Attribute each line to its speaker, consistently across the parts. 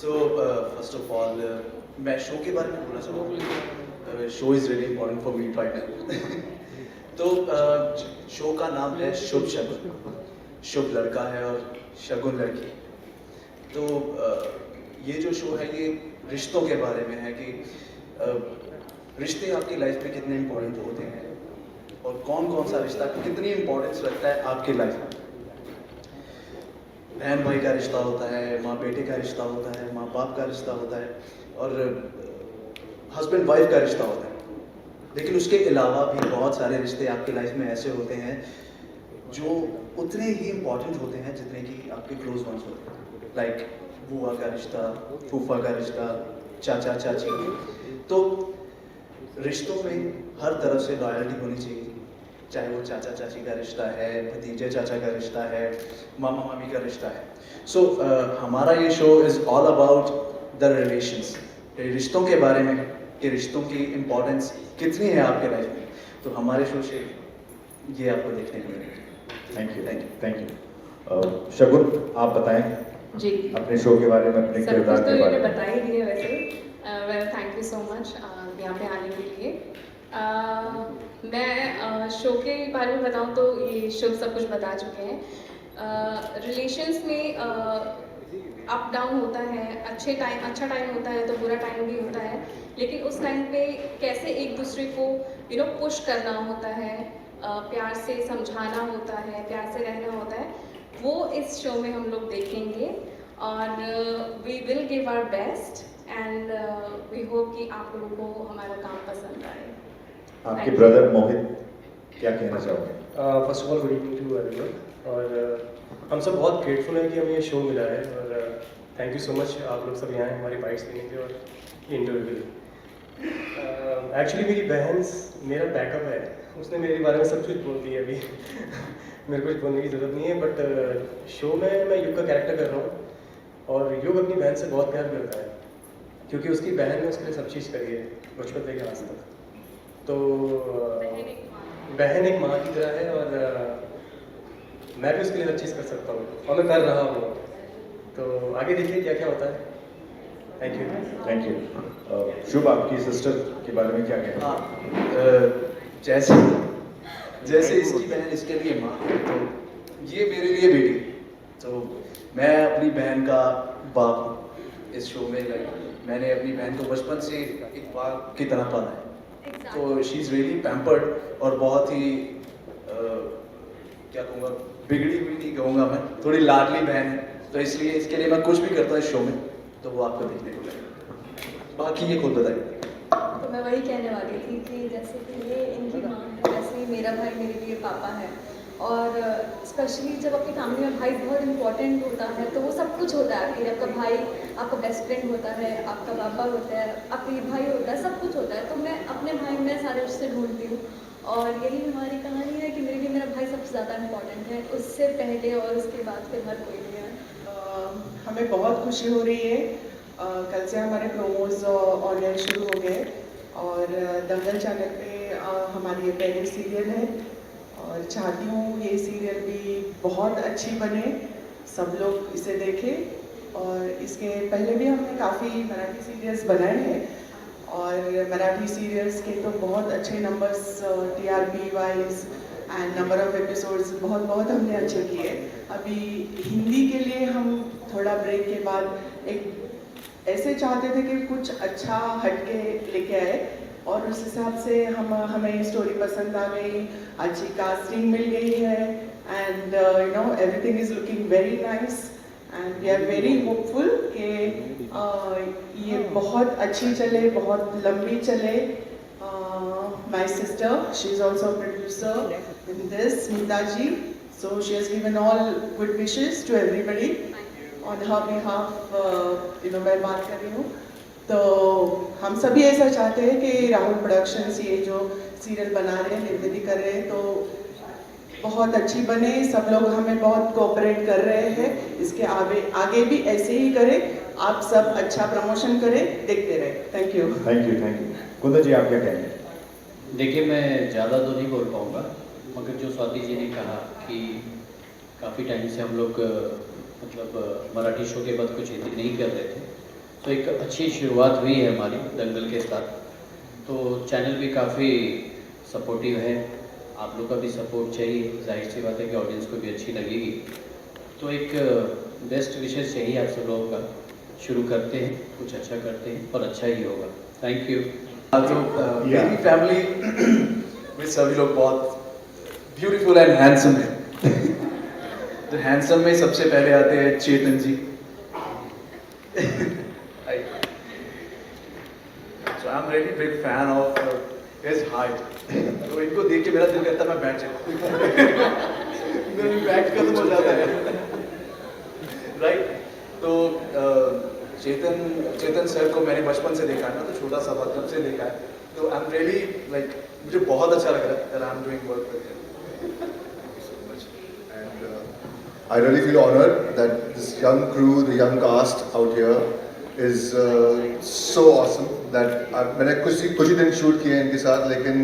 Speaker 1: So, first of all, मैं show के बारे में बोलना चाहूँगा। Show is really important for me right now. तो शो का नाम है शुभ शगुन। शुभ लड़का है और शगुन लड़की। तो ये जो शो है ये रिश्तों के बारे में है कि रिश्ते आपकी लाइफ में कितने इम्पोर्टेंट होते हैं और कौन कौन सा रिश्ता कितनी इम्पोर्टेंस रखता है आपकी लाइफ में। बहन भाई का रिश्ता होता है, माँ बेटे का रिश्ता होता है, माँ बाप का रिश्ता होता है और हस्बैंड वाइफ का रिश्ता होता है। लेकिन उसके अलावा भी बहुत सारे रिश्ते आपकी लाइफ में ऐसे होते हैं जो उतने ही इम्पोर्टेंट होते हैं जितने कि आपके क्लोज वंस होते हैं। लाइक बुआ का रिश्ता, फूफा का रिश्ता, चाचा चाची। तो रिश्तों में हर तरफ से लॉयल्टी होनी चाहिए, चाहे वो चाचा चाची का रिश्ता है, भतीजे चाचा का रिश्ता है, मामा मामी का रिश्ता है। सो हमारा ये show is all about the relations, रिश्तों के बारे में कि रिश्तों की इम्पोर्टेंस कितनी है आपके लाइफ में। तो हमारे शो से ये आपको देखने को मिलेगा।
Speaker 2: Thank you, thank you. Shagun, आप बताएं
Speaker 3: जी
Speaker 2: अपने शो के बारे में, अपने
Speaker 3: सब
Speaker 2: किरदार
Speaker 3: कुछ तो
Speaker 2: के बारे
Speaker 3: मैंने
Speaker 2: में।
Speaker 3: बता ही दिया वैसे। Well thank you so much यहाँ पे आने के लिए। मैं शो के बारे में बताऊँ तो ये शो सब कुछ बता चुके हैं। रिलेशंस में अप डाउन होता है, अच्छा टाइम होता है तो बुरा टाइम भी होता है, लेकिन उस टाइम पे कैसे एक दूसरे को पुश करना होता है, प्यार से समझाना होता है, प्यार से रहना होता है, वो इस शो में हम लोग देखेंगे और we will give our best and we hope कि आप लोगों को हमारा काम पसंद आए।
Speaker 2: आपके ब्रदर मोहित क्या कहना चाहोगे?
Speaker 4: First of all good evening to everyone. और हम सब बहुत ग्रेटफुल हैं कि हमें ये शो मिला है और थैंक यू सो मच आप लोग सब यहाँ हैं हमारी बाइट्स लेने के और ये इंटरव्यू के लिए। एक्चुअली मेरी बहन मेरा बैकअप है, उसने मेरे बारे में सब कुछ बोल दिया अभी मेरे को कुछ बोलने की ज़रूरत नहीं है। बट शो में मैं युग का कैरेक्टर कर रहा हूँ और युग अपनी बहन से बहुत प्यार करता है क्योंकि उसकी बहन ने उसके लिए सब चीज़ करी है बचपन से आज तक। तो बहन एक माँ की तरह है और मैं भी उसके लिए हर चीज़ कर सकता हूँ और मैं कर रहा हूँ। तो आगे देखिए क्या क्या होता है। Thank you.
Speaker 2: Thank you. Shubh, आपकी सिस्टर के बारे में क्या कहना?
Speaker 1: हाँ, जैसे इसकी बहन इसके लिए माँ, तो ये मेरे लिए बेटी। तो मैं अपनी बहन का बाप हूँ इस शो में। मैंने अपनी बहन को बचपन से एक बाप की तरह पाला है। तो शी इज़ रियली पैम्पर्ड और बहुत ही क्या कहूँगा, बिगड़ी हुई नहीं कहूँगा मैं, थोड़ी लाडली बहन है। तो इसलिए इसके लिए मैं कुछ भी करता हूँ इस शो में, तो वो आपको देखने को मिलेगा। बाकी ये खुद बताइए।
Speaker 3: तो मैं वही कहने वाली थी कि जैसे कि ये इनकी माँ है, वैसे ही मेरा भाई मेरे लिए पापा है। और स्पेशली जब आपकी फैमिली में भाई बहुत इंपॉर्टेंट होता है तो वो सब कुछ होता है। फिर आपका भाई आपका बेस्ट फ्रेंड होता है, आपका पापा होता है, आपका ये भाई होता है, सब कुछ होता है। तो मैं अपने भाई में सारे रिश्ते ढूंढती हूँ और यही हमारी कहानी है कि मेरे लिए मेरा भाई सबसे ज़्यादा इम्पॉर्टेंट है, उससे पहले और उसके बाद फिर हर कोई भी है।
Speaker 5: हमें बहुत खुशी हो रही है। कल से हमारे प्रोमोज ऑन एयर शुरू हो गए और दंगल चैनल पे हमारी ये पहली सीरियल है और चाहती हूँ ये सीरियल भी बहुत अच्छी बने, सब लोग इसे देखें। और इसके पहले भी हमने काफ़ी मराठी सीरियल्स बनाए हैं और मराठी सीरियल्स के तो बहुत अच्छे numbers TRP wise and number of episodes बहुत हमने अच्छे किए। अभी हिंदी के लिए हम थोड़ा ब्रेक के बाद एक ऐसे चाहते थे कि कुछ अच्छा हटके लेके आए और उस हिसाब से हमें स्टोरी पसंद आ गई, अच्छी कास्टिंग मिल गई है and everything is looking very nice and we are very hopeful कि ये बहुत अच्छी चले, बहुत लंबी चले। My sister, she is also a producer in this, Mitaji. So she has given all good wishes to everybody. On her behalf, मैं बात कर रही हूँ। तो हम सभी ऐसा चाहते हैं कि राहुल प्रोडक्शंस ये जो सीरियल बना रहे हैं, निर्मित कर रहे हैं, तो बहुत अच्छी बने। सब लोग हमें बहुत कोऑपरेट कर रहे हैं, इसके आगे भी ऐसे ही करें। आप सब अच्छा प्रमोशन करें, देखते रहे। Thank you.
Speaker 2: Thank you, thank you. Kundan ji, आप क्या कहेंगे?
Speaker 6: देखिए, मैं ज़्यादा तो नहीं बोल पाऊँगा, मगर जो स्वाति जी ने कहा कि काफ़ी टाइम से हम लोग मतलब मराठी शो के बाद कुछ हिंदी नहीं कर रहे थे, तो एक अच्छी शुरुआत हुई है हमारी दंगल के साथ। तो चैनल भी काफ़ी सपोर्टिव है, आप लोग का भी सपोर्ट चाहिए, जाहिर सी बात है कि ऑडियंस को भी अच्छी लगेगी। तो एक बेस्ट विशेष चाहिए आप सब लोगों का। शुरू करते हैं, कुछ अच्छा करते हैं और अच्छा ही होगा। Thank you.
Speaker 1: तो मेरी फैमिली में सभी लोग बहुत ब्यूटीफुल एंड हैंडसम है। तो हैंडसम में सबसे पहले आते हैं चेतन जी। So I'm really big fan of his height. तो इनको देख के मेरा दिल करता है मैं बैठ जाऊँ। मेरा बैठ खत्म हो जाता है। राइट? तो चेतन सर को मैंने बचपन से देखा है ना, तो छोटा सा था तब से देखा है। तो आई एम रियली लाइक मुझे बहुत अच्छा लग रहा है that I'm doing work with him.
Speaker 7: I really feel honored that this young crew, the young cast out here is so awesome that मैंने कुछ ही दिन शूट किए हैं इनके साथ, लेकिन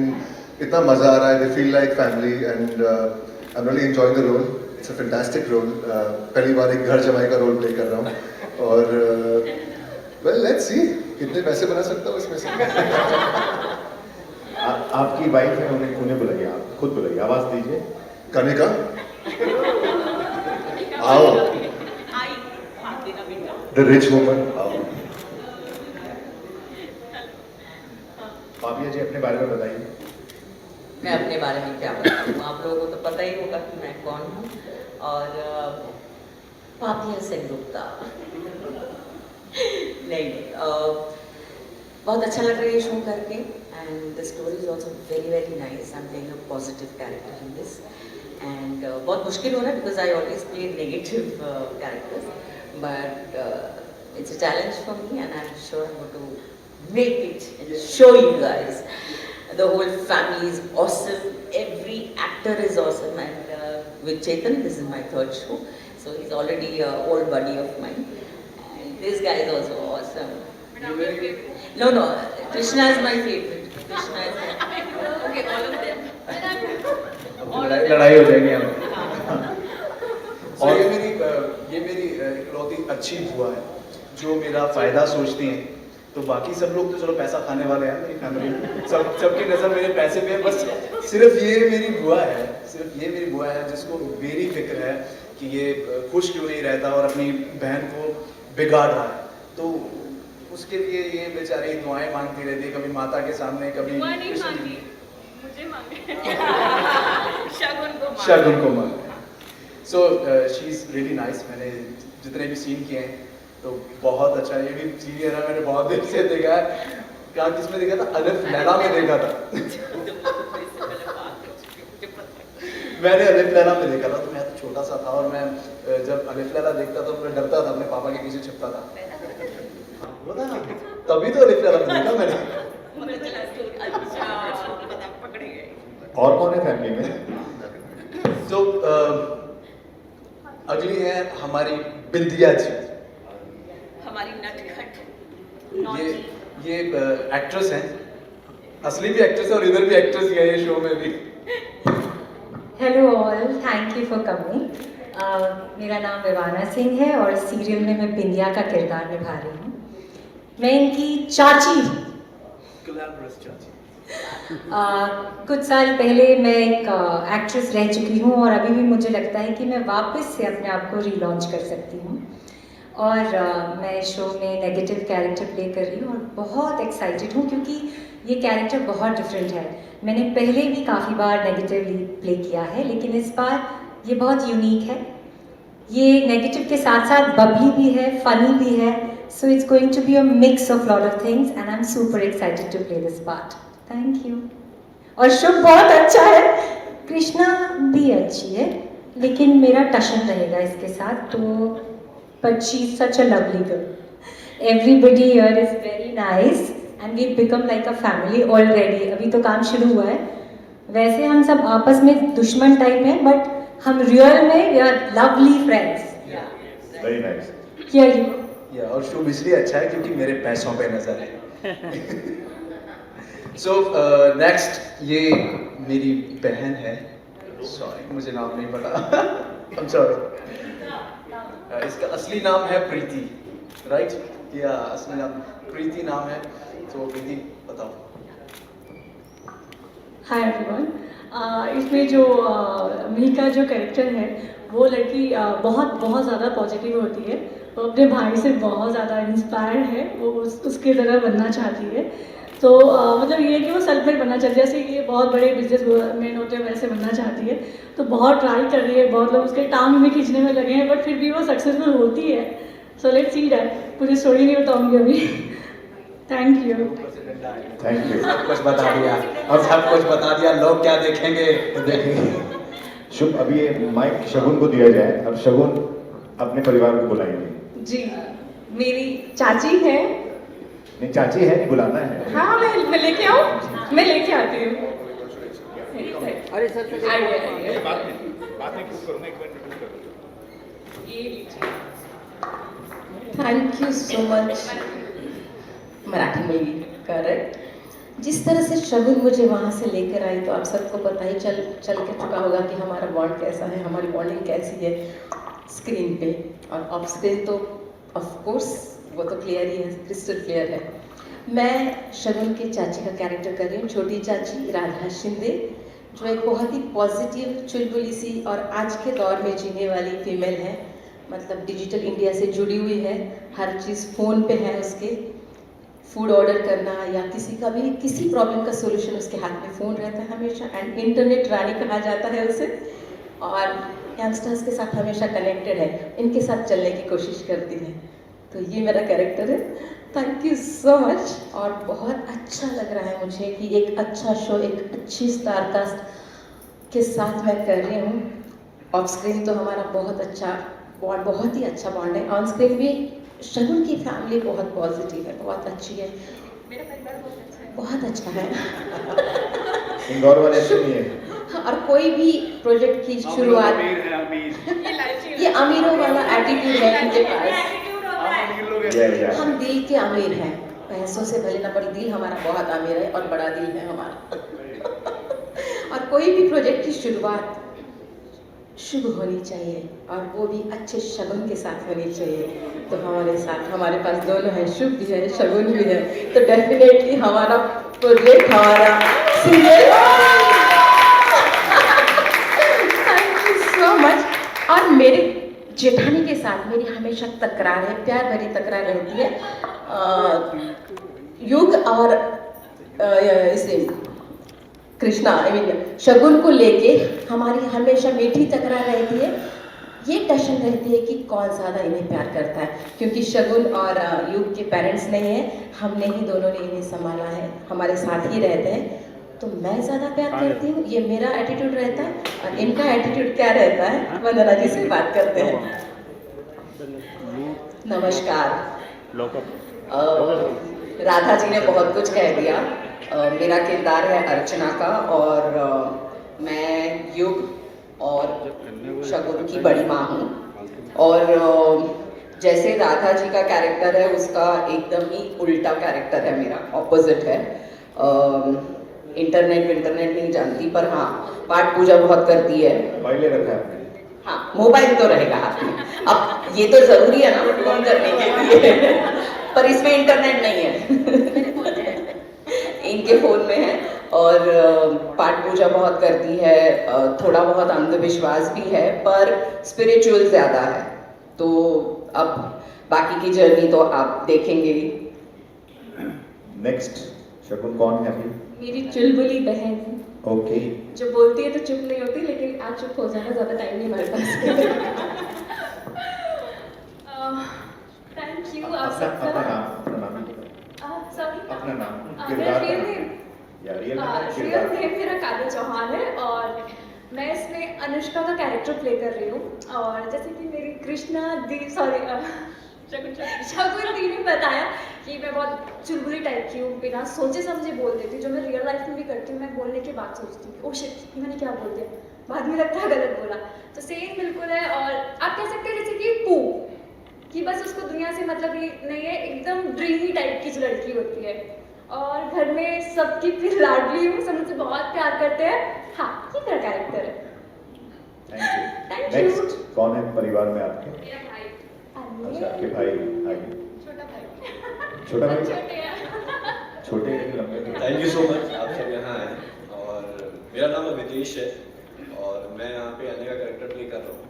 Speaker 7: इतना मज़ा आ रहा है. They feel like family and I'm really enjoying the role. It's a fantastic role. पहली बार एक घर जमाई का रोल प्ले कर रहा हूँ और well let's see कितने पैसे बना सकता हूँ इसमें से.
Speaker 2: आपकी वाइफ है, उन्हें बुलाइए, आप खुद बुलाइए, आवाज दीजिए.
Speaker 7: कनिका आओ, द रिच वुमन आओ.
Speaker 2: पापिया जी अपने बारे में बताइए.
Speaker 8: मैं अपने बारे में क्या बताऊँ, आप लोगों को तो पता ही होगा कि मैं कौन हूँ. और पापिया सेनगुप्ता नहीं, बहुत अच्छा लग रहा है ये शो करके. And the story is also very very nice. I am playing a positive character in this. And बहुत मुश्किल हो रहा है because I always play negative characters, but it's a challenge for me and I am sure I am going to make it and show you guys. The whole family is awesome. Every actor is awesome. And with Chetan, this is my third show. So he's already an old buddy of mine. And this guy is also awesome. No, Krishna is my favorite. Krishna is my favorite. Okay, all of them.
Speaker 1: लड़ाई हो जाएगी यहाँ. और ये मेरी इकलौती अच्छी बुआ है जो मेरा फायदा सोचती हैं. तो बाकी सब लोग तो चलो पैसा खाने वाले हैं मेरी फैमिली में, सबकी नज़र मेरे पैसे पे है. बस सिर्फ ये मेरी बुआ है जिसको मेरी फिक्र है कि ये खुश क्यों नहीं रहता और अपनी बहन को बिगाड़ रहा है. तो उसके लिए ये बेचारी दुआएं मांगती रहती है, कभी माता के सामने, कभी शगुन को मांगे. So she is really nice. मैंने जितने भी सीन किए हैं तो बहुत अच्छा. ये भी सीरियल है, मैंने बहुत देर से देखा है. कहाँ किसमें देखा था? अलिफ लैला में देखा था. मैंने अलिफ लैला में देखा था. तो मैं तो छोटा सा था और मैं जब अलिफ लैला देखता था तो मैं डरता था, अपने पापा के पीछे छिपता था. वो था ना, तभी तो अलिफ लैला में देखा मैंने.
Speaker 2: और कौन है फैमिली में?
Speaker 1: तो अगली है हमारी बिंदिया जी.
Speaker 8: हमारी नटखट
Speaker 1: ये एक्ट्रेस हैं, असली भी एक्ट्रेस है और इधर भी एक्ट्रेस ही है ये शो में भी.
Speaker 9: Hello all, thank you for coming. मेरा नाम विवाना सिंह है और सीरियल में मैं बिंदिया का किरदार निभा रही हूँ. मैं इनकी चाची हूँ. कुछ साल पहले मैं एक एक्ट्रेस रह चुकी हूँ और अभी भी मुझे लगता है कि मैं वापस से अपने आप को रीलॉन्च कर सकती हूँ. और मैं शो में नेगेटिव कैरेक्टर प्ले कर रही हूँ और बहुत एक्साइटेड हूँ क्योंकि ये कैरेक्टर बहुत डिफरेंट है. मैंने पहले भी काफ़ी बार नेगेटिवली प्ले किया है, लेकिन इस बार ये बहुत यूनिक है. ये नेगेटिव के साथ साथ बबली भी है, फनी भी है. So it's going to be a mix of lot of things and I am super excited to play this part. Thank you. और शुभ बहुत अच्छा है, कृष्णा भी अच्छी है, लेकिन मेरा टशन रहेगा इसके साथ. तो but she's such a lovely girl. Everybody here is very nice and we've become like a family already. अभी तो काम शुरू हुआ है. वैसे हम सब आपस में दुश्मन टाइप हैं, but हम रियल में we are lovely friends.
Speaker 2: Very nice.
Speaker 9: Here you go.
Speaker 1: और शो इसलिए अच्छा है क्योंकि मेरे पैसों पे नजर है. सो नेक्स्ट ये मेरी बहन है. सॉरी मुझे नाम नहीं पता. I'm sorry. इसका असली नाम है प्रीति, राइट? कि असली नाम प्रीति नाम है, तो प्रीति बताओ।
Speaker 10: Hi everyone. इसमें जो मीका जो कैरेक्टर है वो लड़की बहुत ज़्यादा पॉजिटिव होती है। वो अपने भाई से बहुत ज़्यादा इंस्पायर है, वो उसके तरह बनना चाहती है। तो मतलब ये है कि वो सेल्फ मेड बनना चाहती है, जैसे ये बहुत बड़े बिजनेसमैन होते हैं वैसे बनना चाहती है। तो बहुत ट्राई कर रही है, बहुत लोग उसके टांग में खींचने में लगे हैं, बट फिर भी वो सक्सेसफुल होती है। So let's see that. पूरी स्टोरी नहीं बताऊंगी अभी। Thank you.
Speaker 2: Thank you.
Speaker 1: सब कुछ बता दिया, अब सब कुछ बता दिया, लोग क्या देखेंगे।
Speaker 2: देखेंगे। शुभ, अभी ये माइक शगुन को दिया जाए। अब शगुन अपने परिवार को बुलाएंगे।
Speaker 3: जी, मेरी चाची है।
Speaker 2: नहीं, चाची है, नहीं बुलाना है।
Speaker 3: हाँ, मैं लेके आऊँ, मैं लेके आती हूँ।
Speaker 8: अरे sir
Speaker 11: thank you so much. Marathi मुलगी, करेक्ट। जिस तरह से शगुन मुझे वहाँ से लेकर आई, तो आप सबको पता ही चल के चुका होगा कि हमारा बॉन्ड कैसा है, हमारी बॉन्डिंग कैसी है स्क्रीन पे और ऑफ स्क्रीन। तो ऑफ कोर्स वो तो क्लियर ही है, क्रिस्टल क्लियर है। मैं शगुन के चाची का कैरेक्टर कर रही हूँ, छोटी चाची राधा शिंदे, जो एक बहुत ही पॉजिटिव, चुलबुली सी और आज के दौर में जीने वाली फीमेल है। मतलब डिजिटल इंडिया से जुड़ी हुई है, हर चीज़ फ़ोन पे है उसके। फूड ऑर्डर करना या किसी का भी किसी प्रॉब्लम का सोल्यूशन उसके हाथ में फ़ोन रहता है हमेशा। एंड इंटरनेट रानी कहा जाता है उसे, और यंगस्टर्स के साथ हमेशा कनेक्टेड है, इनके साथ चलने की कोशिश करती है। तो ये मेरा कैरेक्टर है। Thank you so much. और बहुत अच्छा लग रहा है मुझे कि एक अच्छा शो, एक अच्छी स्टार कास्ट के साथ मैं कर रही हूँ। ऑफ स्क्रीन तो हमारा बहुत अच्छा बॉन्ड, बहुत ही अच्छा बॉन्ड है। ऑन स्क्रीन भी शगुन की फैमिली बहुत पॉजिटिव है, बहुत अच्छी है,
Speaker 3: मेरा परिवार
Speaker 11: बहुत अच्छा है।
Speaker 2: इंदौर वाले ऐसे नहीं है।
Speaker 11: और कोई भी प्रोजेक्ट की शुरुआत, ये अमीरों वाला एटीट्यूड है इनके पास। हम दिल के अमीर हैं, पैसों से भले ना, पर दिल हमारा बहुत अमीर है और बड़ा दिल है हमारा। और कोई भी प्रोजेक्ट की शुरुआत शुभ होनी चाहिए, और वो भी अच्छे शगुन के साथ होनी चाहिए। तो हमारे साथ, हमारे पास दोनों हैं, शुभ भी है, शगुन भी है। तो डेफिनेटली हमारा प्रोजेक्ट, हमारा serial, thank you so much. और मेरे जेठानी के साथ मेरी हमेशा तकरार है, प्यार भरी तकरार रहती है। युग और इसे कृष्णा, आई मीन शगुन को लेके हमारी हमेशा मीठी तकरार रहती है। ये टेंशन रहती है कि कौन ज़्यादा इन्हें प्यार करता है, क्योंकि शगुन और युग के पेरेंट्स नहीं हैं, हमने ही दोनों ने इन्हें संभाला है, हमारे साथ ही रहते हैं। तो मैं ज़्यादा प्यार करती हूँ, ये मेरा एटीट्यूड रहता है। और इनका एटीट्यूड क्या रहता है, वंदना जी से बात करते हैं। नमस्कार। राधा जी ने बहुत कुछ कह दिया। मेरा किरदार है अर्चना का, और मैं युग और शगुन की बड़ी माँ हूँ। और जैसे राधा जी का कैरेक्टर है, उसका एकदम ही उल्टा कैरेक्टर है, मेरा ऑपोजिट है। इंटरनेट नहीं जानती, पर हाँ पाठ पूजा बहुत करती है।
Speaker 2: मोबाइल ले रखा है आपने?
Speaker 11: हाँ, मोबाइल तो रहेगा हाथ में। अब ये तो जरूरी है ना फोन करने के लिए, पर इसमें इंटरनेट नहीं है। इनके फोन में है। और पाठ पूजा बहुत करती है, थोड़ा बहुत अंधविश्वास भी है, पर स्पिरिचुअल ज़्यादा है। तो अब बाकी की जर्नी तो आप देखेंगे ही।
Speaker 2: नेक्स्ट शगुन कौन है अभी?
Speaker 10: मेरी चुलबुली बहन है,
Speaker 2: ओके।
Speaker 10: जो बोलती है तो चुप नहीं होती, लेकिन आज चुप हो जाना, ज़्यादा टाइम नहीं हमारे पास। थैंक यू आप
Speaker 2: अपना
Speaker 10: सबका।
Speaker 2: नाम
Speaker 10: सॉरी,
Speaker 2: अपना नाम,
Speaker 10: मेरा
Speaker 2: किरदार
Speaker 10: रियल
Speaker 2: का
Speaker 10: नेम,
Speaker 2: नाम। या रियल
Speaker 10: रियल नेम मेरा काजल चौहान है, और मैं इसमें अनुष्का का कैरेक्टर प्ले कर रही हूँ। और जैसे कि मेरी कृष्णा दी, सॉरी शगुन दी ने बताया कि मैं बहुत चुलबुली टाइप की हूँ, बिना सोचे समझे बोल देती हूँ, जो मैं रियल लाइफ में भी करती हूँ। मैं बोलने के बाद सोचती हूँ, ओ शिट मैंने क्या बोल दिया, बाद में लगता है गलत बोला। तो सेम बिल्कुल है। और आप कह सकते हैं जैसे कि पू, कि बस उसको दुनिया से मतलब ही नहीं है, एकदम ड्रीमी टाइप की जो लड़की होती है, और घर में सबकी फिर लाडली हूँ, सब मुझसे बहुत प्यार करते हैं। हाँ, ये मेरा कैरेक्टर है।
Speaker 2: Thank you. नेक्स्ट कौन है परिवार में आपके?
Speaker 10: मेरा भाई,
Speaker 2: अच्छा, आपके भाई,
Speaker 10: छोटा भाई।
Speaker 2: छोटा भाई छोटे लंबे
Speaker 12: थैंक यू सो मच आप सब यहाँ आए और मेरा नाम अभितेश है और मैं यहाँ पे आने का कैरेक्टर प्ले कर रहा हूँ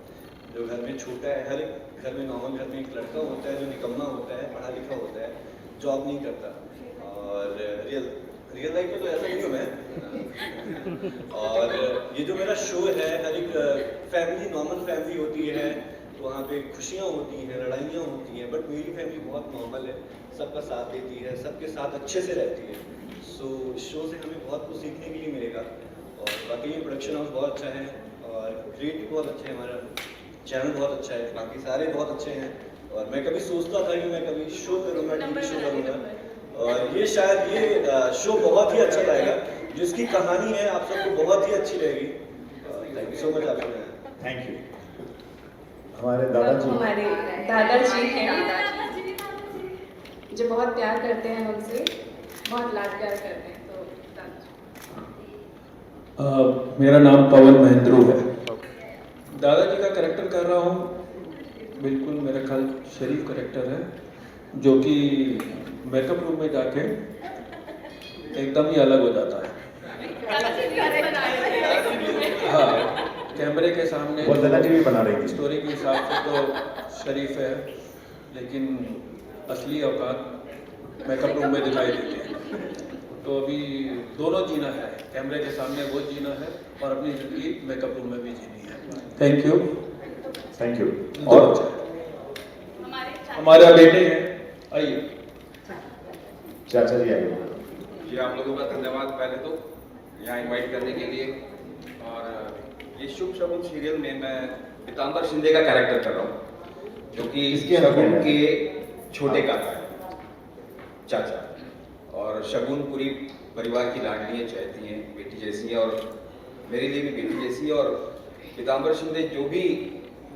Speaker 12: जो घर में छोटा है। हर एक घर में नॉर्मल घर में एक लड़का होता है जो निकम्मा होता है, पढ़ा लिखा होता है, जॉब नहीं करता और रियल लाइफ में तो ऐसा नहीं हूँ मैं। और ये जो मेरा शो है, हर एक फैमिली नॉर्मल फैमिली होती है तो वहाँ पे खुशियाँ होती हैं, लड़ाइयाँ होती हैं, बट मेरी फैमिली बहुत नॉर्मल है, सबका साथ देती है, सबके साथ अच्छे से रहती है। सो इस शो से हमें बहुत कुछ सीखने के लिए मिलेगा और बाकी ये प्रोडक्शन हाउस बहुत अच्छा है और क्रिएटिव बहुत अच्छा है, हमारा चैनल बहुत अच्छा है, बाकी सारे बहुत अच्छे हैं। और मैं कभी सोचता था कि मैं कभी शो करूँगा, टीवी शो करूँगा और ये शायद ये शो बहुत ही अच्छा रहेगा। जिसकी कहानी है आप सबको बहुत ही अच्छी रहेगी। थैंक यू सो मच आप सब।
Speaker 2: Thank you. हमारे दादाजी
Speaker 3: हमारे दादाजी हैं जो बहुत प्यार करते हैं हमसे, बहुत लाड प्यार करते हैं। तो दादाजी
Speaker 13: मेरा नाम पवन महेंद्रू है। दादाजी का कैरेक्टर कर रहा हूँ, बिल्कुल मेरा ख्याल शरीफ कैरेक्टर है जो कि मेकअप रूम में जाके एकदम ही अलग हो जाता है। हाँ, कैमरे के सामने
Speaker 2: वो दादाजी भी बना रही थी।
Speaker 13: स्टोरी के हिसाब से तो शरीफ है लेकिन असली औकात मेकअप रूम में दिखाई देती है। तो अभी दोनों जीना है, कैमरे के सामने वो जीना है और अपनी जिंदगी मेकअप रूम में भी जीनी है। Thank you.
Speaker 2: Thank you. और
Speaker 13: हमारे बेटे हैं, आइए
Speaker 2: चाचा जी आइए।
Speaker 14: जी आप लोगों का धन्यवाद पहले तो यहाँ इनवाइट करने के लिए। और ये शुभ शगुन सीरियल में मैं पीताम्बर शिंदे का कैरेक्टर कर रहा हूँ जो कि शगुन के छोटे काका है, चाचा। और शगुन पूरी परिवार की लाडली है, चाहती हैं, बेटी जैसी है और मेरे लिए भी बेटी जैसी है। और पीताम्बर शिंदे जो भी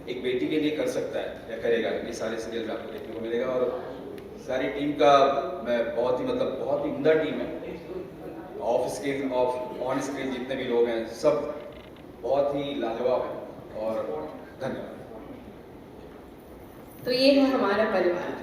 Speaker 14: एक बेटी के लिए कर सकता है या करेगा, ये सारे सीरियल में आपको देखने को मिलेगा। और सारी टीम का मैं बहुत ही उम्दा टीम है। ऑफ स्क्रीन ऑन स्क्रीन जितने भी लोग हैं सब बहुत ही लाजवाब है और धन्यवाद।
Speaker 3: तो ये है हमारा परिवार।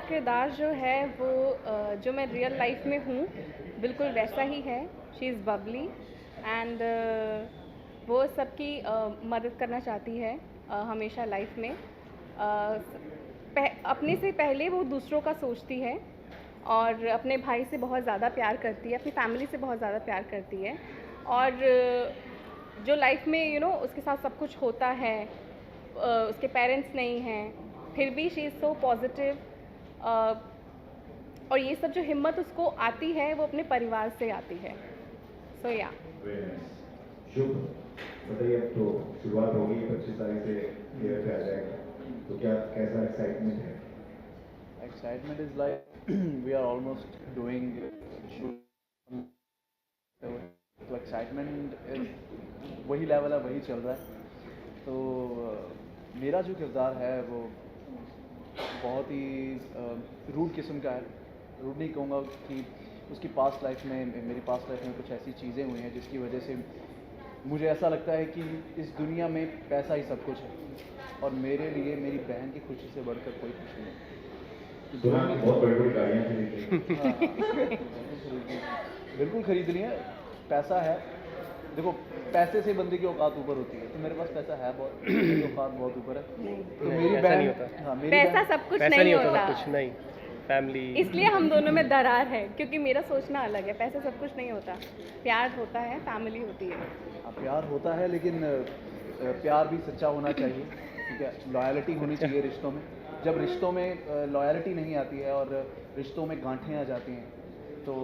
Speaker 3: किरदार जो है वो जो मैं रियल लाइफ में हूँ बिल्कुल वैसा ही है। शी इज़ बबली एंड वो सबकी मदद करना चाहती है हमेशा लाइफ में। अपने से पहले वो दूसरों का सोचती है और अपने भाई से बहुत ज़्यादा प्यार करती है, अपनी फैमिली से बहुत ज़्यादा प्यार करती है। और जो लाइफ में उसके साथ सब कुछ होता है, उसके पेरेंट्स नहीं हैं, फिर भी शी इज़ सो पॉजिटिव। और ये सब जो हिम्मत उसको आती है वो अपने परिवार से आती है। सो या
Speaker 2: शुभ बताइए, अब तो शुरुआत होगी, 25 तारीख से थिएटर पे आ जाएगा, तो क्या कैसा एक्साइटमेंट है?
Speaker 15: Excitement is like we are almost doing shoot, तो excitement is वही लेवल है, वही चल रहा है। तो मेरा जो किरदार है वो बहुत ही रूड किस्म का है। रूड नहीं कहूँगा कि उसकी पास्ट लाइफ में, मेरी पास्ट लाइफ में कुछ ऐसी चीज़ें हुई हैं जिसकी वजह से मुझे ऐसा लगता है कि इस दुनिया में पैसा ही सब कुछ है और मेरे लिए मेरी बहन की खुशी से बढ़कर कोई खुशी नहीं।
Speaker 2: बहुत बड़ी गाड़ियाँ खरीदी।
Speaker 15: बिल्कुल खरीद ली है, पैसा है। देखो, पैसे से बंदे की औकात ऊपर होती है, तो मेरे पास पैसा है बहुत, मेरी औकात बहुत ऊपर है। तो मेरी बहन, हाँ, मेरी
Speaker 3: पैसा सब कुछ नहीं होता,
Speaker 4: कुछ नहीं, फैमिली।
Speaker 3: इसलिए हम दोनों में दरार है, क्योंकि मेरा सोचना अलग है। पैसा सब कुछ नहीं होता, प्यार होता है, फैमिली होती है।
Speaker 15: प्यार होता है, लेकिन प्यार भी सच्चा होना चाहिए, ठीक है। लॉयल्टी होनी चाहिए रिश्तों में। जब रिश्तों में लॉयल्टी नहीं आती है और रिश्तों में गांठें आ जाती हैं तो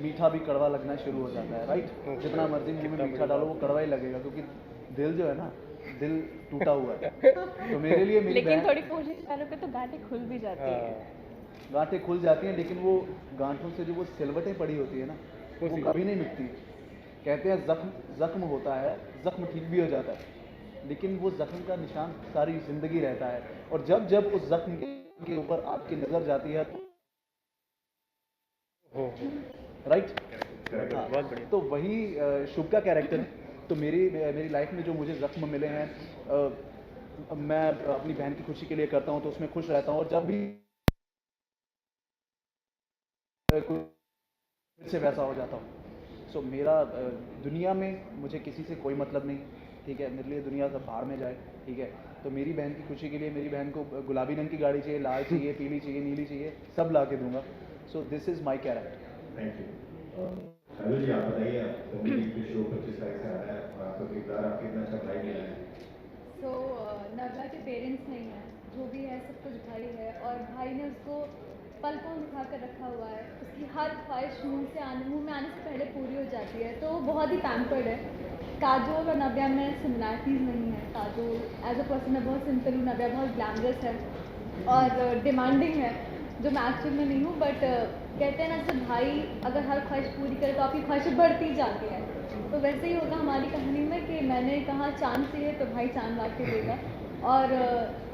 Speaker 15: मीठा भी कड़वा लगना शुरू हो जाता है, राइट। जितना मर्जी मुंह में मीठा डालो वो कड़वा ही लगेगा, क्योंकि दिल जो है ना, दिल टूटा हुआ है। तो मेरे लिए मेरी
Speaker 3: लेकिन थोड़ी कोशिश करो पे तो गांठें खुल भी जाती हैं।
Speaker 15: गांठें खुल जाती हैं, लेकिन वो गांठों से जो वो सिलवटें पड़ी होती है ना, वो कभी नहीं मिटती। कहते हैं जख्म होता है, जख्म ठीक भी हो जाता है, लेकिन वो जख्म का निशान सारी जिंदगी रहता है। और जब जब उस जख्म के ऊपर आपकी नज़र जाती है राइट, तो वही शुभ का कैरेक्टर है। तो मेरी लाइफ में जो मुझे जख्म मिले हैं, मैं अपनी बहन की खुशी के लिए करता हूँ तो उसमें खुश रहता हूँ। और जब भी फिर से वैसा हो जाता हूँ। सो मेरा दुनिया में मुझे किसी से कोई मतलब नहीं, ठीक है। मेरे लिए दुनिया सब बाहर में जाए, ठीक है। तो मेरी बहन की खुशी के लिए मेरी बहन को गुलाबी रंग की गाड़ी चाहिए, लाल चाहिए, पीली चाहिए, नीली चाहिए, सब ला के दूंगा। So this is my character.
Speaker 2: Thank you. Hello जी, आप बताइए, तो शो 25 तारीख से आ रहा है और आपका किरदार आपके इतना अच्छा भाई मिला है।
Speaker 10: सो नवला के पेरेंट्स नहीं हैं, जो भी है सब कुछ भाई है, और भाई ने उसको पलकों दिखा कर रखा हुआ है। उसकी हर ख्वाहिश मुंह में आने से पहले पूरी हो जाती है, तो वो बहुत ही पैम्पर्ड है। काजोल और नव्या में सिमिलैरिटीज़ नहीं है। काजोल एज अ पर्सन मैं बहुत सिंपल हूँ, नव्या बहुत ग्लैमरस है और डिमांडिंग है, जो मैं एक्चुअल में नहीं हूँ। बट कहते हैं ना, जैसे भाई अगर हर ख्वाहिश पूरी करे तो आपकी ख्वाहिशें बढ़ती जाती हैं। तो वैसे ही होगा हमारी कहानी में कि मैंने कहा चांद चाहिए तो भाई चांद ला के देगा। और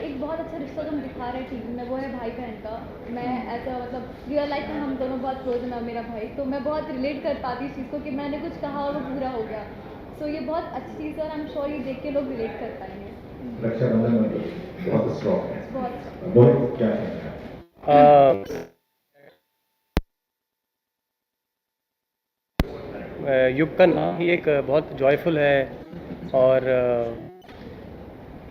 Speaker 10: एक बहुत अच्छा रिश्ता जो हम दिखा रहे हैं टीवी में, वो है भाई बहन का। मैं ऐसा मतलब रियल लाइफ में हम दोनों बहुत क्लोज हैं, मेरा भाई, तो मैं बहुत रिलेट कर पाती इस चीज़ को कि मैंने कुछ कहा और वो पूरा हो गया। सो ये बहुत अच्छी चीज़ है और आई एम श्योर ये देख के लोग रिलेट कर पाएंगे।
Speaker 2: रक्षाबंधन में बहुत स्ट्रॉन्ग है, बहुत क्या है।
Speaker 4: युग का नाम ही एक बहुत जॉयफुल है, और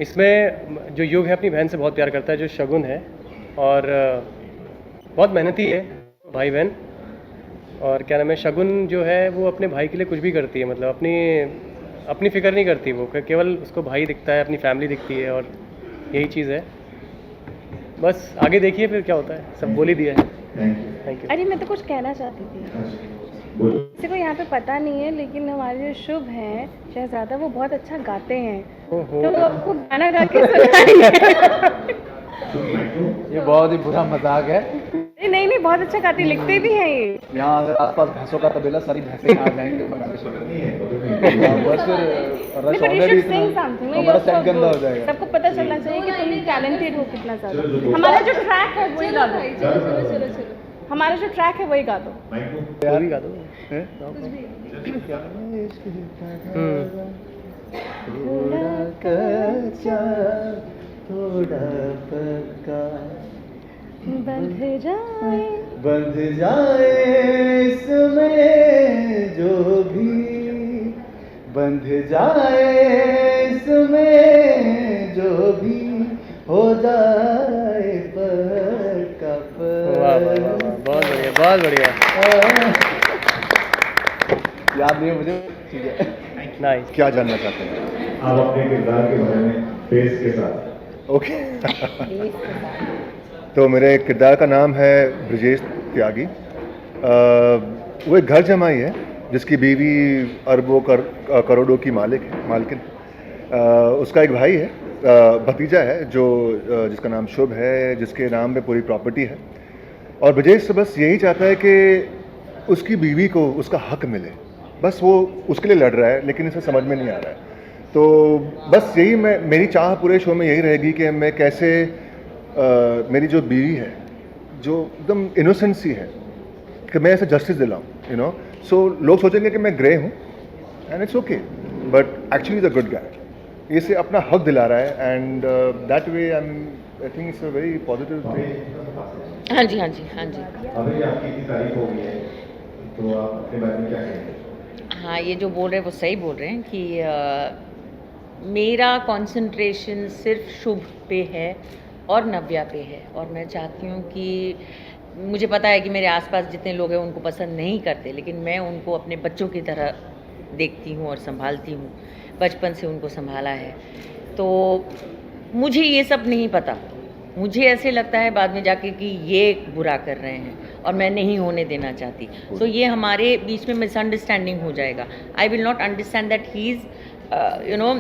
Speaker 4: इसमें जो युग है अपनी बहन से बहुत प्यार करता है, जो शगुन है, और बहुत मेहनती है भाई बहन। और क्या नाम है, शगुन जो है वो अपने भाई के लिए कुछ भी करती है, मतलब अपनी फिक्र नहीं करती, वो केवल उसको भाई दिखता है, अपनी फैमिली दिखती है, और यही चीज़ है। बस आगे देखिए फिर क्या होता है, सब बोल ही दिया है। Thank you.
Speaker 3: अरे मैं तो कुछ कहना चाहती थी, किसी को यहाँ पे पता नहीं है, लेकिन हमारे जो शुभ हैं शहजादा, वो बहुत अच्छा गाते हैं, तो वो आपको गाना गा के सुनाएंगे।
Speaker 15: ये बहुत ही बुरा मजाक है।
Speaker 3: नहीं, बहुत अच्छा गाते, लिखते भी हैं ये।
Speaker 15: यहाँ अगर आसपास भैंसों का तबेला, सारी भैंसें आ जाएंगे, गंदा हो जाएगा।
Speaker 3: सबको पता चलना चाहिए कि तुम टैलेंटेड हो कितना ज़्यादा। हमारा जो ट्रैक है वही गा दो, चलो हमारा जो ट्रैक है वही गा दो,
Speaker 4: वही गा दो।
Speaker 15: थोड़ा कच्चा थोड़ा पक्का,
Speaker 16: बंध जाए
Speaker 15: इसमें जो भी बंध जाए इसमें जो भी हो जाए पर का पर।
Speaker 17: वाह वाह वाह वाह, बहुत बढ़िया बहुत बढ़िया।
Speaker 15: याद नहीं है मुझे, ठीक है।
Speaker 17: नाइस।
Speaker 2: क्या जानना चाहते हैं आप अपने किरदार के बारे में फेस के साथ? ओके तो मेरे किरदार का नाम है ब्रजेश त्यागी। वो एक घर जमाई है जिसकी बीवी अरबों करोड़ों की मालकिन। उसका एक भाई है, भतीजा है जो जिसका नाम शुभ है, जिसके नाम पे पूरी प्रॉपर्टी है। और ब्रजेश बस यही चाहता है कि उसकी बीवी को उसका हक मिले, बस वो उसके लिए लड़ रहा है, लेकिन इसे समझ में नहीं आ रहा है। तो बस यही मेरी चाह पूरे शो में यही रहेगी कि मैं कैसे मेरी जो बीवी है जो एकदम इनोसेंट सी है कि मैं ऐसे जस्टिस दिलाऊं, यू नो। सो लोग सोचेंगे कि मैं ग्रे हूँ and it's okay, but actually the good guy इसे अपना हक दिला रहा है and that way I think it's a very positive thing.
Speaker 8: हाँ जी हाँ जी हाँ जी।
Speaker 2: अभी आपकी इतनी तारीफ हो गई है तो आप अपने बारे में क्या कहेंगे?
Speaker 8: हाँ, ये जो बोल रहे हैं वो सही बोल रहे हैं कि मेरा कंसंट्रेशन सिर्फ शुभ पे है और नव्या पे है। और मैं चाहती हूँ कि मुझे पता है कि मेरे आसपास जितने लोग हैं उनको पसंद नहीं करते, लेकिन मैं उनको अपने बच्चों की तरह देखती हूँ और संभालती हूँ, बचपन से उनको संभाला है। तो मुझे ये सब नहीं पता, मुझे ऐसे लगता है बाद में जाके कि ये बुरा कर रहे हैं और मैं नहीं होने देना चाहती। सो ये हमारे बीच में मिसअंडरस्टैंडिंग हो जाएगा। I will not understand that he is you know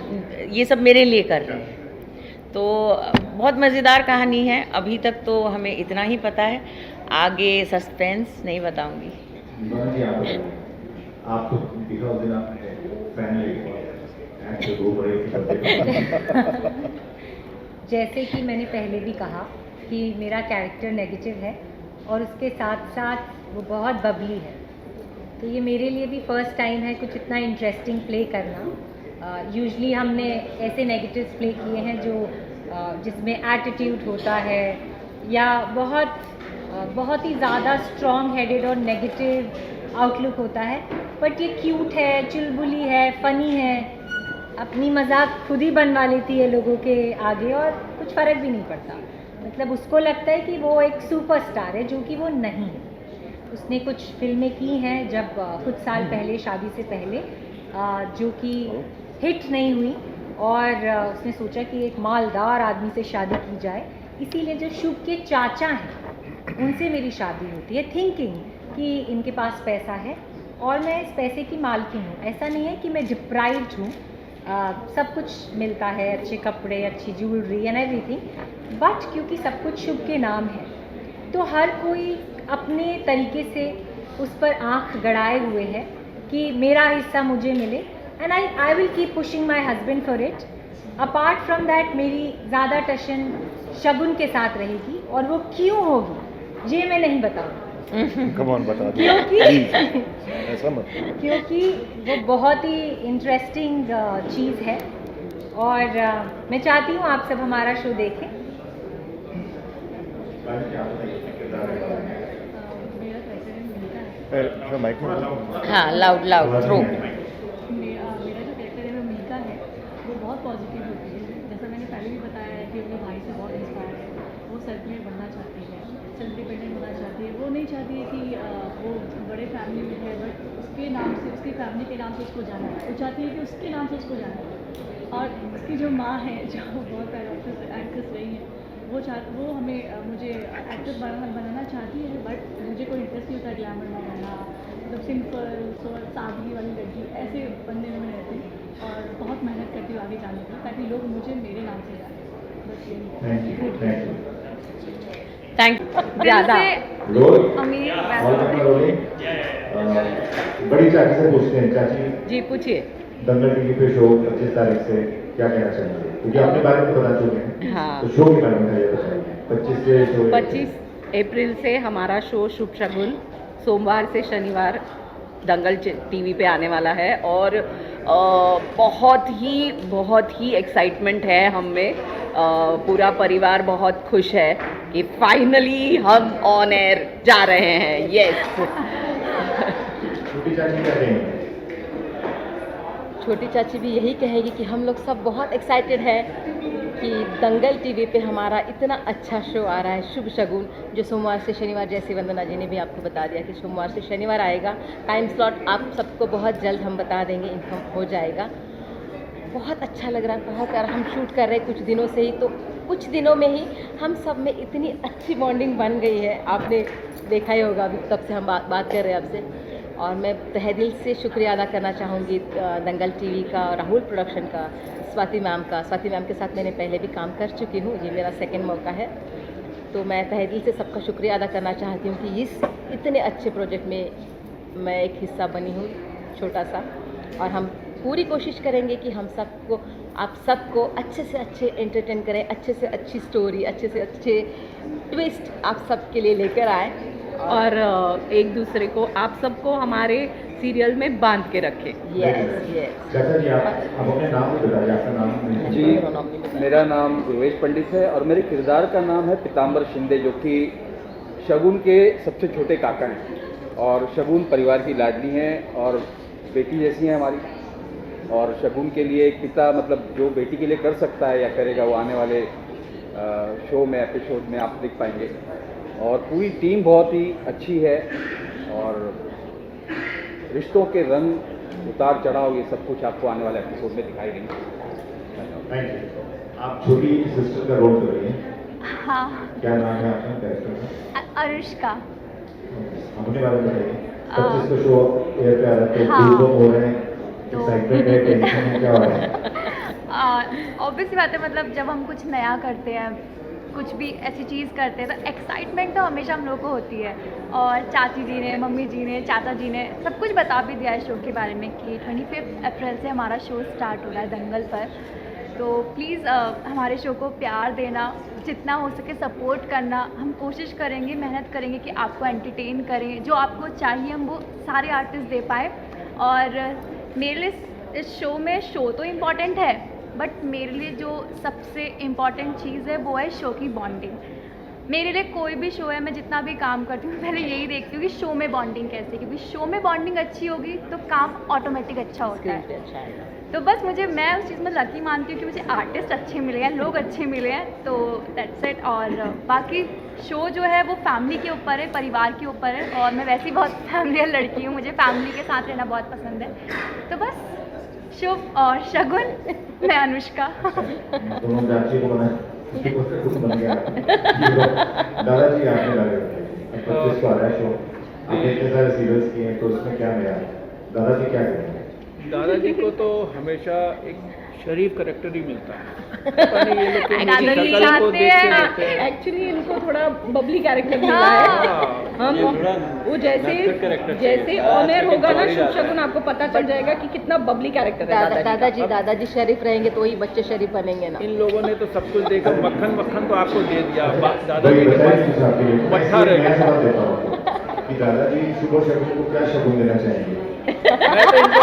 Speaker 8: ये सब मेरे लिए कर रहे हैं। तो बहुत मज़ेदार कहानी है। अभी तक तो हमें इतना ही पता है, आगे सस्पेंस नहीं बताऊंगी।
Speaker 2: आप तो दिखाओ दिन आप
Speaker 9: जैसे कि मैंने पहले भी कहा कि मेरा कैरेक्टर नेगेटिव है और उसके साथ साथ वो बहुत बबली है। तो ये मेरे लिए भी फर्स्ट टाइम है कुछ इतना इंटरेस्टिंग प्ले करना। यूजुअली हमने ऐसे नेगेटिव प्ले किए हैं जो जिसमें एटीट्यूड होता है या बहुत ही ज़्यादा स्ट्रॉन्ग हेडेड और नेगेटिव आउटलुक होता है। बट ये क्यूट है, चुलबुली है, फ़नी है, अपनी मजाक खुद ही बनवा लेती है लोगों के आगे और कुछ फ़र्क भी नहीं पड़ता। मतलब उसको लगता है कि वो एक सुपरस्टार है, जो कि वो नहीं है। उसने कुछ फिल्में की हैं जब कुछ साल पहले, शादी से पहले, जो कि हिट नहीं हुई और उसने सोचा कि एक मालदार आदमी से शादी की जाए। इसीलिए जो शुभ के चाचा हैं उनसे मेरी शादी होती है, थिंकिंग कि इनके पास पैसा है और मैं इस पैसे की मालकिन हूँ। ऐसा नहीं है कि मैं डिप्राइव्ड हूँ, सब कुछ मिलता है, अच्छे कपड़े, अच्छी ज्वेलरी एंड एवरीथिंग। बट क्योंकि सब कुछ शुभ के नाम है तो हर कोई अपने तरीके से उस पर आंख गड़ाए हुए है कि मेरा हिस्सा मुझे मिले। And I will keep pushing my husband for it. Apart from that मेरी ज़्यादा टशन शगुन के साथ रहेगी और वो क्यों होगी ये मैं नहीं बताऊँगी।
Speaker 2: कम ऑन बता दो।
Speaker 9: क्योंकि
Speaker 2: ऐसा मत।
Speaker 9: क्योंकि वो बहुत ही इंटरेस्टिंग चीज़ है और मैं चाहती हूँ आप सब हमारा शो देखें।
Speaker 2: माइक में
Speaker 8: हाँ, लाउड थ्रो।
Speaker 16: मेरा जो कैरेक्टर है वो मिल्का है, वो बहुत पॉजिटिव होती है। जैसा मैंने पहले भी बताया है कि अपने भाई से बहुत इंस्पायर है। वो सेल्फ मेड बनना चाहती है, सेल्फ डिपेंडेंट होना चाहती है। वो नहीं चाहती है कि वो बड़े फैमिली में है, बट उसके नाम से, उसकी फैमिली के नाम से उसको जाना है। वो चाहती है कि उसके नाम से उसको जाना है। और उसकी जो माँ है, जो बहुत सारे एक्ट्रेस रही हैं, वो हमें मुझे एक्ट्रेस बनाना चाहती है, बट मुझे कोई इंटरेस्ट नहीं होता ग्लैमर में रहना। मतलब सिंपल सादगी वाली लड़की ऐसे बनने में मैं रहती हूँ और बहुत मेहनत करती हूँ आगे जाने की, ताकि लोग मुझे मेरे नाम से जाने। बस यही।
Speaker 8: थैंक ज़्यादा
Speaker 2: बड़ी चाची से पूछते हैं। चाची
Speaker 8: जी पूछिए।
Speaker 2: दंगल टीवी पे शो 25 तारीख से क्या कहना चाहेंगे? क्योंकि अपने बारे में बता चुके हैं।
Speaker 18: हाँ।
Speaker 2: तो शो के बारे में बताइए। 25 से शो
Speaker 18: 25 अप्रैल से हमारा शो शुभ शगुन सोमवार से शनिवार दंगल टीवी पे आने वाला है और बहुत ही एक्साइटमेंट है हम में पूरा परिवार बहुत खुश है कि फाइनली हम ऑन एयर जा रहे हैं। यस।
Speaker 2: छोटी चाची क्या कहेंगे?
Speaker 11: छोटी चाची भी यही कहेगी कि हम लोग सब बहुत एक्साइटेड है कि दंगल टीवी पे हमारा इतना अच्छा शो आ रहा है शुभ शगुन, जो सोमवार से शनिवार, जैसे वंदना जी ने भी आपको बता दिया कि सोमवार से शनिवार आएगा। टाइम स्लॉट आप सबको बहुत जल्द हम बता देंगे, इन्फॉर्म हो जाएगा। बहुत अच्छा लग रहा है, बहुत यार हम शूट कर रहे हैं कुछ दिनों से ही, तो कुछ दिनों में ही हम सब में इतनी अच्छी बॉन्डिंग बन गई है। आपने देखा ही होगा, अभी तब से हम बात कर रहे हैं आपसे। और मैं तहे दिल से शुक्रिया अदा करना चाहूँगी दंगल टीवी का, राहुल प्रोडक्शन का, स्वाति मैम का। स्वाति मैम के साथ मैंने पहले भी काम कर चुकी हूँ, ये मेरा सेकंड मौका है। तो मैं तहे दिल से सबका शुक्रिया अदा करना चाहती हूँ कि इस इतने अच्छे प्रोजेक्ट में मैं एक हिस्सा बनी हूँ, छोटा सा। और हम पूरी कोशिश करेंगे कि हम सबको, आप सबको अच्छे से अच्छे एंटरटेन करें, अच्छे से अच्छी स्टोरी, अच्छे से अच्छे ट्विस्ट आप सबके लिए लेकर आए
Speaker 18: और एक दूसरे को, आप सबको हमारे सीरियल में बांध के रखें।
Speaker 2: चाचा जी आप अपने नाम बताइए, आपका नाम?
Speaker 19: जी, मेरा नाम देवेश पंडित है और मेरे किरदार का नाम है पीताम्बर शिंदे, जो कि शगुन के सबसे छोटे काका हैं। और शगुन परिवार की लाडली हैं और बेटी जैसी हैं हमारी। और शगुन के लिए एक पिता, मतलब जो बेटी के लिए कर सकता है या करेगा, वो आने वाले शो में, एपिसोड में आप देख पाएंगे। और पूरी टीम बहुत ही अच्छी है और रिश्तों के रंग, उतार चढ़ाव, ये सब कुछ आपको आने वाले एपिसोड में दिखाई देंगे।
Speaker 2: Thank you. आप छोटी सिस्टर का रोल कर रही हैं।
Speaker 10: हाँ।
Speaker 2: क्या नाम है आपका कैरेक्टर का?
Speaker 10: अनुष्का।
Speaker 2: अपने बारे में बताइए। कब जिसका शो एयर पे आ रहा है तो
Speaker 10: हाँ।
Speaker 2: हो रहे हैं, एक्साइटमेंट है, टेंशन है, क्या हो रहा है?
Speaker 10: ऑब्वियसली बात है, मतलब जब हम कुछ नया करते हैं, कुछ भी ऐसी चीज़ करते हैं, तो एक्साइटमेंट तो हमेशा हम लोग को होती है। और चाची जी ने, मम्मी जी ने, चाचा जी ने सब कुछ बता भी दिया है शो के बारे में कि 25 अप्रैल से हमारा शो स्टार्ट हो रहा है दंगल पर। तो प्लीज़ हमारे शो को प्यार देना, जितना हो सके सपोर्ट करना। हम कोशिश करेंगे, मेहनत करेंगे कि आपको एंटरटेन करें, जो आपको चाहिए हम वो सारे आर्टिस्ट दे पाए। और मेरे लिए इस शो में शो तो इम्पॉर्टेंट है, बट मेरे लिए जो सबसे इम्पॉर्टेंट चीज़ है वो है शो की बॉन्डिंग। मेरे लिए कोई भी शो है, मैं जितना भी काम करती हूँ पहले यही देखती हूँ कि शो में बॉन्डिंग कैसे, क्योंकि शो में बॉन्डिंग अच्छी होगी तो काम ऑटोमेटिक अच्छा होता है। तो बस मैं उस चीज़ में लकी मानती हूँ कि मुझे आर्टिस्ट अच्छे मिले हैं, लोग अच्छे मिले हैं, तो दैट्स इट। और बाकी शो जो है वो फैमिली के ऊपर है, परिवार के ऊपर है। और मैं वैसे ही बहुत फैमिलियर लड़की हूँ, मुझे फैमिली के साथ रहना बहुत पसंद है। तो बस शुभ और शगुन, मैं अनुष्का।
Speaker 2: दोनों चाची को बना कुछ बन गया। दादाजी आपने लगे 25 को आ रहा है शो, आपने इतने सारे सीरियल्स किए हैं, तो उसमें क्या नया? दादाजी क्या करेंगे?
Speaker 13: दादाजी को तो हमेशा एक शरीफ करेक्टर ही मिलता है। पता नहीं ये लोग
Speaker 18: दादाजी चाहते हैं, एक्चुअली इनको थोड़ा बबली कैरेक्टर मिला है। हम वो जैसे ऑनर होगा ना शुभ शगुन, आपको पता चल जाएगा कि कितना बबली कैरेक्टर है
Speaker 11: दादाजी शरीफ रहेंगे तो वही बच्चे शरीफ बनेंगे ना।
Speaker 13: इन लोगों ने तो सब कुछ देखा, मक्खन मक्खन तो आपको दे दिया, दादाजी के पास मट्ठा रह गया।
Speaker 2: कि दादाजी शुभ शगुन को क्या शगुन देना चाहेंगे?
Speaker 13: मैं तो इनको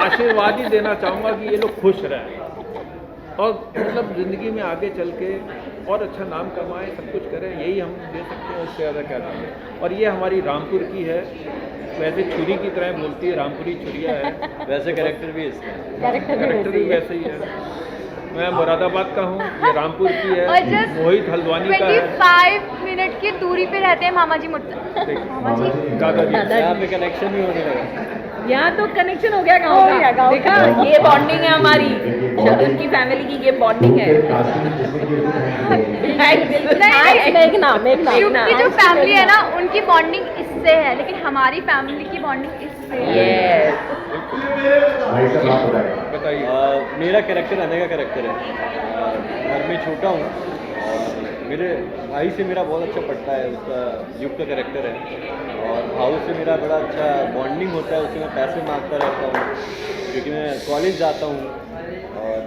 Speaker 13: आशीर्वाद ही देना चाहूँगा कि ये लोग खुश रहें और मतलब ज़िंदगी में आगे चल के और अच्छा नाम कमाएं, सब कुछ करें, यही हम दे सकते हैं, उससे ज़्यादा क्या देंगे। और ये हमारी रामपुर की है, वैसे छुरी की तरह बोलती है, रामपुरी छुरिया है, वैसे कैरेक्टर भी इसका कैरेक्टर भी वैसे ही है। मैं मुरादाबाद का हूँ, ये रामपुर की है, मोहित हल्द्वानी का है।
Speaker 10: 25 मिनट की दूरी पे रहते हैं मामा जी मुझसे।
Speaker 13: दादाजी यहाँ पे कनेक्शन ही होने लगा।
Speaker 18: यहाँ तो कनेक्शन हो गया गाँव का। देखा, ये बॉन्डिंग है हमारी, शगुन की फैमिली की ये बॉन्डिंग है।
Speaker 10: शुभ की जो फैमिली है ना, उनकी बॉन्डिंग इससे है, लेकिन हमारी फैमिली की बॉन्डिंग इससे है।
Speaker 12: बताइए। मेरा कैरेक्टर अनय का कैरेक्टर है। घर में छोटा हूँ और मेरे भाई से मेरा बहुत अच्छा पड़ता है, उसका युग का कैरेक्टर है। और भाऊ से मेरा बड़ा अच्छा बॉन्डिंग होता है, उससे मैं पैसे मांगता रहता हूँ क्योंकि मैं कॉलेज जाता हूँ और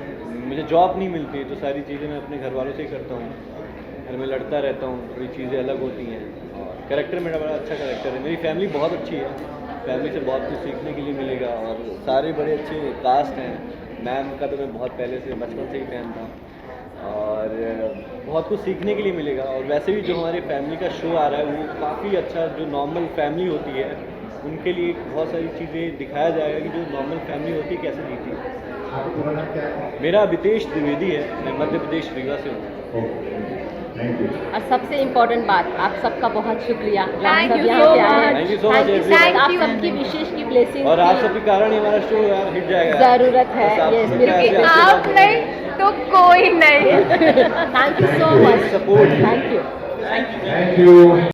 Speaker 12: मुझे जॉब नहीं मिलती, तो सारी चीज़ें मैं अपने घर वालों से ही करता हूँ। घर में लड़ता रहता हूँ, थोड़ी चीज़ें अलग होती हैं। और कैरेक्टर मेरा बड़ा अच्छा कैरेक्टर है। मेरी फैमिली बहुत अच्छी है, फैमिली से बहुत कुछ सीखने के लिए मिलेगा और सारे बड़े अच्छे कास्ट हैं
Speaker 20: मैम का तो मैं बहुत पहले से बचपन से ही फैन था और बहुत कुछ सीखने के लिए मिलेगा। और वैसे भी जो हमारी फैमिली का शो आ रहा है वो काफ़ी अच्छा, जो नॉर्मल फैमिली होती है उनके लिए बहुत सारी चीज़ें दिखाया जाएगा कि जो नॉर्मल फैमिली होती है कैसे जीती है। मेरा वितेश द्विवेदी है, मैं मध्य प्रदेश रीवा से हूँ।
Speaker 21: और सबसे इम्पोर्टेंट बात, आप सबका बहुत शुक्रिया।
Speaker 20: Thank you so much. Thank you so much everyone.
Speaker 21: आप सबकी विशेष की ब्लेसिंग
Speaker 20: और आप सबके कारण ही हमारा शो हिट जाएगा।
Speaker 21: जरूरत है, यस, बिल्कुल।
Speaker 10: आप नहीं तो कोई नहीं।
Speaker 21: Thank you so much.
Speaker 20: Support.
Speaker 21: Thank you.
Speaker 20: Thank you.